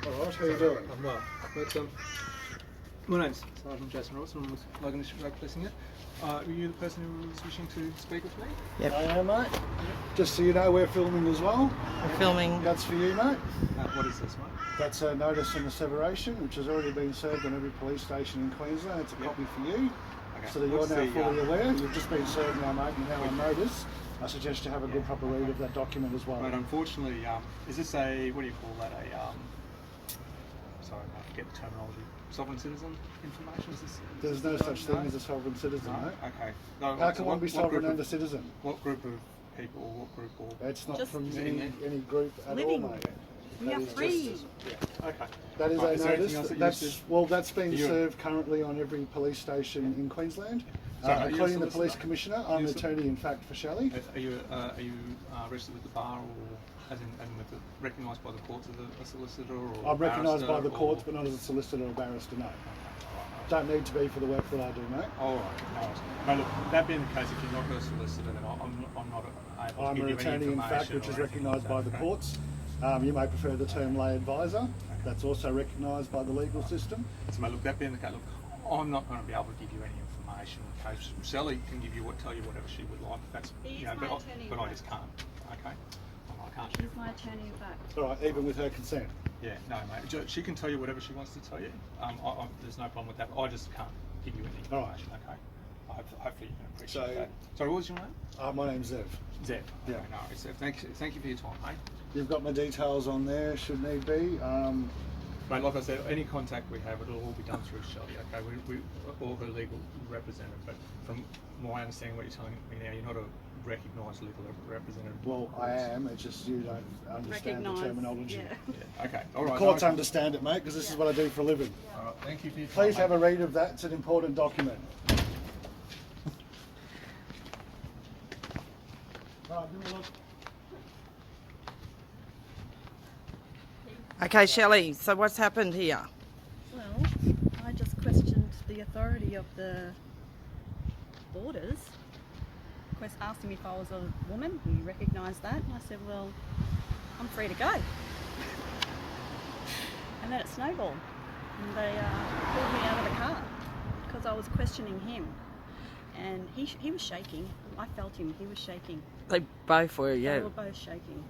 All right, how you doing? I'm well. But, my name's Sergeant Jason Ross, and I'm with Logan District Drug Policing it. Are you the person who was wishing to speak with me? Yep. I am, mate. Just so you know, we're filming as well. We're filming. That's for you, mate. What is this, mate? That's a notice and asseveration, which has already been served on every police station in Queensland. It's a copy for you, Okay. so that you're What's now the, fully aware. You've just been served now, mate. You're now on notice. I suggest you have a good proper read of that document as well. But unfortunately, is this a, what do you call that, sorry, I forget the terminology, sovereign citizen information? Is this? There's no such thing as a sovereign citizen, No? mate. Okay. No, How can one be sovereign group and a of, citizen? what group of people, or what group, or? It's not Just from living any group at living. all, mate. We That are is free. just- Yeah, okay. That is Right, a is there anything notice. else that you That's wish to- well, that's been You- served currently on every police station in Queensland, So are you a including the solicitor? police commissioner. I'm You an a- attorney, in fact, for Shelley. Are you registered with the bar, or as in with the, recognised by the courts as a solicitor, or I'm recognised by the barrister, courts, or- but not as a solicitor or barrister. No, don't need to be for the work that I do, mate. All right. No worries. Mate, look, that being the case, if you're not a solicitor, then I'm not able to I'm give an you any attorney, in fact, information which or is anything recognised by like the that, courts. You may prefer the term lay advisor. That's also recognised by the legal system. So, mate, look, that being the case, look, I'm not going to be able to give you any information. Okay, Sally can give you tell you whatever she would like. That's He is but my I, attorney, but I right? just can't. Okay, I can't. She's my attorney, in fact. All right, even with her consent. Yeah, no, mate. She can tell you whatever she wants to tell you. There's no problem with that. I just can't give you any All right. information. Okay. Hopefully you can appreciate So- that. Sorry, what was your name? My name's Zev. Zeb. Yeah. Okay, no, worries, Zeb. Thank you for your time, mate. You've got my details on there, should need be. Mate, like I said, any contact we have, it'll all be done through Shelley, okay? We or her legal representative, but from my understanding, what you're telling me now, you're not a recognised legal representative. Well, I am. It's just you don't understand the Recognise, terminology. yeah. Yeah. Okay. All right. Courts no, understand it, mate, because this is what I do for a living. All right. Thank you for your time. Please have mate. a read of that. It's an important document. Right, give me a look. Okay, Shelley, so what's happened here? Well, I just questioned the authority of the borders. Asked him if I was a woman. He recognised that. And I said, well, I'm free to go. And then it snowballed. And they pulled me out of the car because I was questioning him. And he was shaking. I felt him. He was shaking. They both were, They yeah. were both shaking.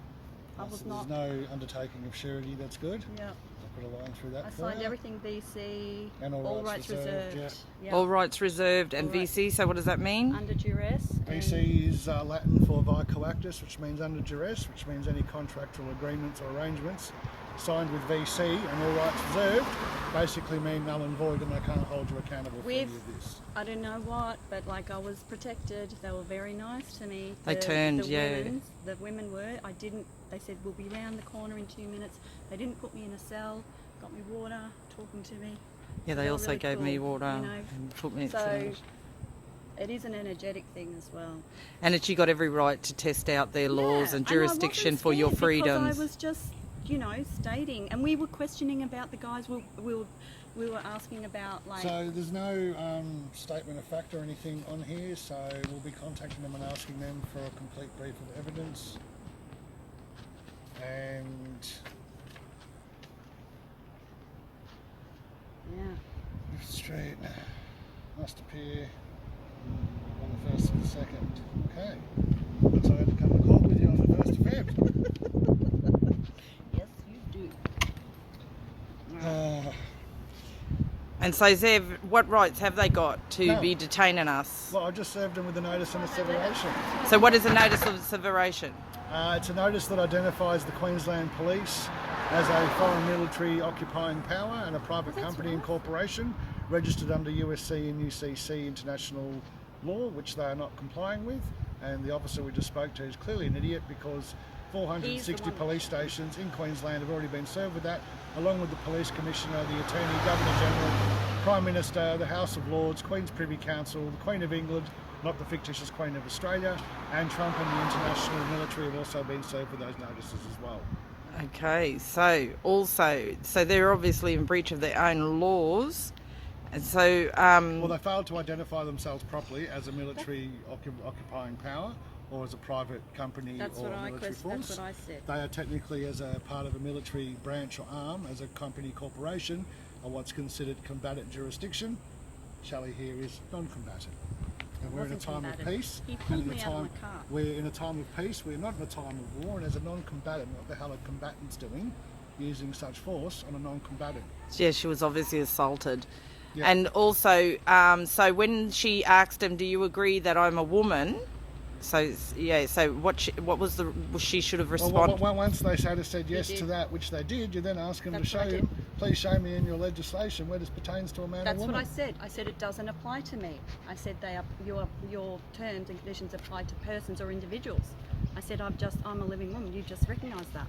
I was So not. There's no undertaking of surety. That's good. Yeah. I'll put a line through that I for signed you. everything BC. And all rights reserved, Yeah. All rights reserved and All right. VC, so what does that mean? Under duress. BC is Latin for vico actus, which means under duress, which means any contractual agreements or arrangements signed with VC and all rights reserved basically mean null and void, and they can't hold you accountable for any With- of this. I don't know what, but like I was protected. They were very nice to me. They turned, the yeah. The women were. I didn't. They said we'll be round the corner in 2 minutes. They didn't put me in a cell. Got me water, talking to me. Yeah, they They were also really gave me cool, water you know. and put me in So cells. it is an energetic thing as well. And that you got every right to test out their laws Yeah, and I jurisdiction wasn't for your scared freedoms. Because I was just, stating, and we were questioning about the guys. We were asking about like. So there's no statement of fact or anything on here, so we'll be contacting them and asking them for a complete brief of evidence. And Yeah. Street must appear on the 1st of the 2nd. Okay. So I had to come to court with you on the 1st of Feb. Yes, you do. And so, Zev, what rights have they got to No. be detaining us? Well, I just served them with a notice and asseveration. So what is a notice of asseveration? It's a notice that identifies the Queensland Police as a foreign military occupying power and a private company and corporation registered under USC and UCC international law, which they are not complying with. And the officer we just spoke to is clearly an idiot because 460 He's the one. police stations in Queensland have already been served with that, along with the Police Commissioner, the Attorney, Governor General, Prime Minister, the House of Lords, Queen's Privy Council, the Queen of England, not the fictitious Queen of Australia, and Trump and the international military have also been served with those notices as well. Okay, so they're obviously in breach of their own laws, and so Well, they failed to identify themselves properly as a military occupying power or as a private company That's or what I military force. That's what I said. They are technically, as a part of a military branch or arm, as a company corporation, are what's considered combatant jurisdiction. Shelley here is non-combatant. And we're in a Wasn't time of combatant. peace. He pulled and in me a out of time, my car. We're in a time of peace. We're not in a time of war. And as a non-combatant, what the hell are combatants doing using such force on a non-combatant? Yeah, she was obviously assaulted. Yeah. And also, so when she asked him, "Do you agree that I'm a woman?" So yeah, so she should have responded. Well, once they said yes did. to that, which they did, you then ask them to That's show what I did. him, please show me in your legislation where this pertains to a man That's or what woman. I said. I said it doesn't apply to me. I said your terms and conditions apply to persons or individuals. I said I'm a living woman. You just recognise that.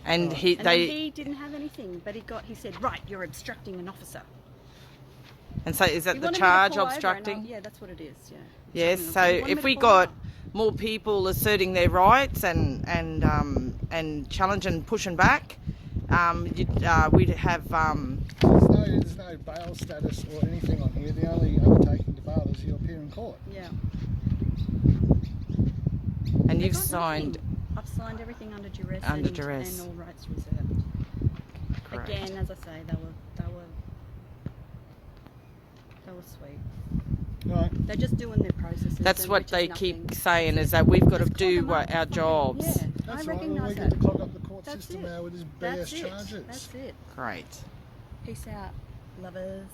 And Right. And then he didn't have anything, but he said, right, you're obstructing an officer. and so is that He the wanted me to charge, pull over, obstructing? yeah, that's what it is. Yeah. Yes. Obstructing So an officer. He wanted if me we to pull got over. more people asserting their rights and challenging and pushing back, we'd have. There's no bail status or anything on here. The only undertaking to bail is you appear in court. Yeah. And They you've got signed. nothing. I've signed everything under duress. Under duress. And all rights reserved. Correct. Again, as I say, they were sweet. Right. They're just doing their processes. That's and what which is they nothing. keep saying, is that we've got to Just clog do them up, our fucking- jobs. Yeah, I That's right. Well, recognise we that. get to clog up the court That's system it. now with his That's BS it. charges. That's it. Great. Peace out, lovers.